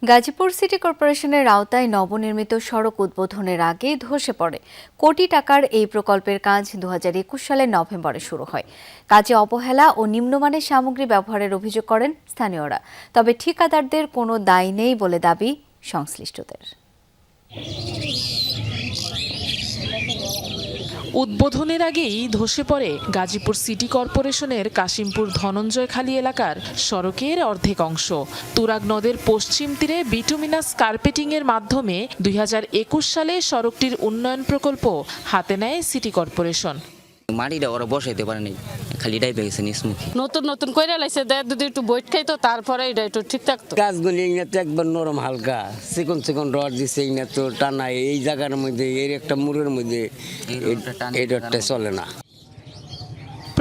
Gazipur city কর্পোরেশনের আওতায় নবনির্মিত সড়ক উদ্বোধনের আগে ধসে পড়ে কোটি টাকার এই প্রকল্পের কাজ ২০২১ সালের নভেম্বরে শুরু হয়। কাজে অবহেলা ও নিম্নমানের সামগ্রী ব্যবহারের অভিযোগ করেন স্থানীয়রা। তবে ঠিকাদারদের কোনো দায় নেই বলে দাবি সংশ্লিষ্টদের। উদ্বোধনের আগেই ধসে পড়ে গাজীপুর সিটি কর্পোরেশনের কাশিমপুর ধনঞ্জয়খালী এলাকার সড়কের অর্ধেক অংশ। তুরাগ নদের পশ্চিম তীরে বিটুমিনাস কার্পেটিংয়ের মাধ্যমে ২০২১ সালে সড়কটির উন্নয়ন প্রকল্প হাতে নেয় সিটি কর্পোরেশন। মাটিটা ওরা বসাইতে পারেনি, খালি ডাইবে গেছে নিসমুখী। নতুন কইরা লাইছে, যদি একটু বইট খাইতো তারপরে এটা একটু ঠিক থাকতো। গাছগুলি তো একবার নরম হালকা চিকন রড দিছে, তো টানা এই জায়গার মধ্যে এর একটা মুড়ের মধ্যে এই রডটা চলে না।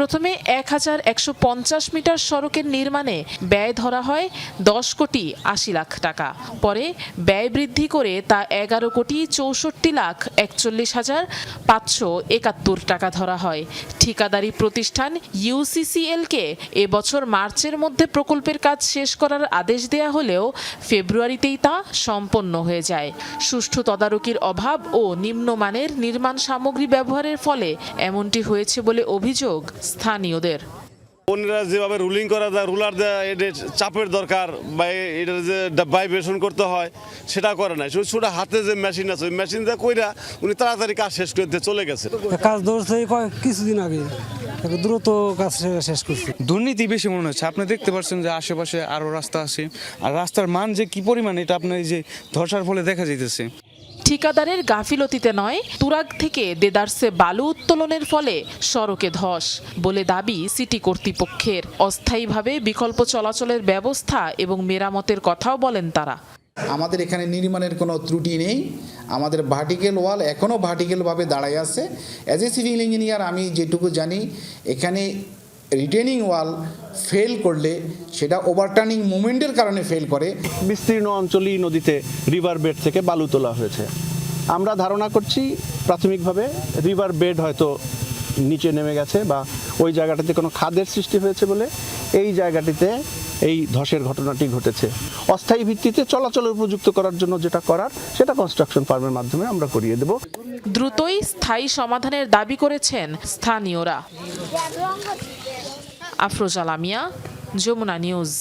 প্রথমে ১,১৫০ মিটার সড়কের নির্মাণে ব্যয় ধরা হয় ১০ কোটি ৮০ লাখ টাকা। পরে ব্যয় বৃদ্ধি করে তা ১১ কোটি ৬৪ লাখ ৪১,৫৭১ টাকা ধরা হয়। ঠিকাদারি প্রতিষ্ঠান ইউসিসিএলকে এবছর মার্চের মধ্যে প্রকল্পের কাজ শেষ করার আদেশ দেয়া হলেও ফেব্রুয়ারিতেই তা সম্পন্ন হয়ে যায়। সুষ্ঠু তদারকির অভাব ও নিম্নমানের নির্মাণ সামগ্রী ব্যবহারের ফলে এমনটি হয়েছে বলে অভিযোগ স্থানীয়দের। অন্যরা যেভাবে রুলিং করা যায়, রুলার দেয়, এদের চাপের দরকার বা এটা যে ভাইব্রেশন করতে হয় সেটা করে না। ছোট হাতে যে মেশিন আছে ওই মেশিন দিয়ে কইরা উনি তাড়াতাড়ি কাজ শেষ করতে চলে গেছে। কাজ ধরছে কিছুদিন আগে, দ্রুত কাজ শেষ করছে। দুর্নীতি বেশি মনে হচ্ছে। আপনি দেখতে পাচ্ছেন যে আশেপাশে আরো রাস্তা আছে, আর রাস্তার মান যে কি পরিমাণ এটা আপনার এই যে ধসার ফলে দেখা যাইতেছে। ঠিকাদারের গাফিলতিতে নয়, তুরাগ থেকে দেদারসে বালু উত্তোলনের ফলে সড়কে ধস বলে দাবি সিটি কর্তৃপক্ষের। অস্থায়ীভাবে বিকল্প চলাচলের ব্যবস্থা এবং মেরামতের কথাও বলেন তারা। আমাদের এখানে নির্মাণের কোনো ত্রুটি নেই, আমাদের ভার্টিক্যাল ওয়াল এখনও ভার্টিক্যালভাবে দাঁড়ায় আছে। অ্যাজ এ সিভিল ইঞ্জিনিয়ার আমি যেটুকু জানি, এখানে রিটেনিং ওয়াল ফেল করলে সেটা ওভারটার্নিং মুভমেন্টের কারণে ফেল করে। বিস্তীর্ণ অঞ্চলই নদীতে রিভার বেড থেকে বালু তোলা হয়েছে। আমরা ধারণা করছি প্রাথমিকভাবে রিভার বেড হয়তো নিচে নেমে গেছে বা ওই জায়গাটাতে কোনো খাদের সৃষ্টি হয়েছে বলে এই জায়গাটিতে এই ধসের ঘটনাটি ঘটেছে। অস্থায়ী ভিত্তিতে চলাচলের উপযুক্ত করার জন্য যেটা করার সেটা কনস্ট্রাকশন ফার্মের মাধ্যমে আমরা করিয়ে দেব। দ্রুতই স্থায়ী সমাধানের দাবি করেছেন স্থানীয়রা। আফরোজা লামিয়া, যমুনা নিউজ।